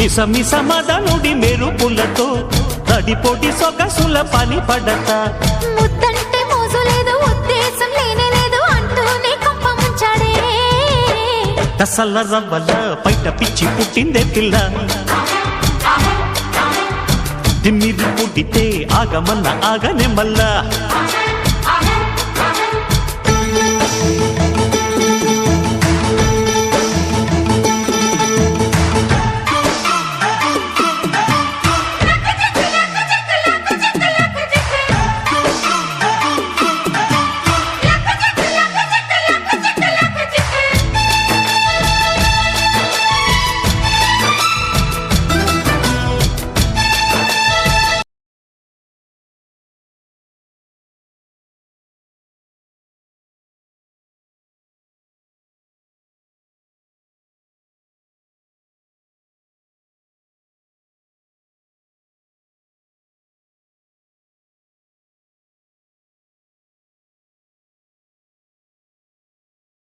మిస మదనుడి మెరుపులతో తడిపోటి సొగసుల పని పడత ముద్దంటే మోజు లేదు ఉద్దేశం లేనే లేదు అంటూనే కప్ప ముంచాడే తసల్ల రవ్వల బయట పిచ్చి పుట్టిందే పిల్ల తిమ్మిది పుట్టితే ఆగమన్న ఆగనే మల్లా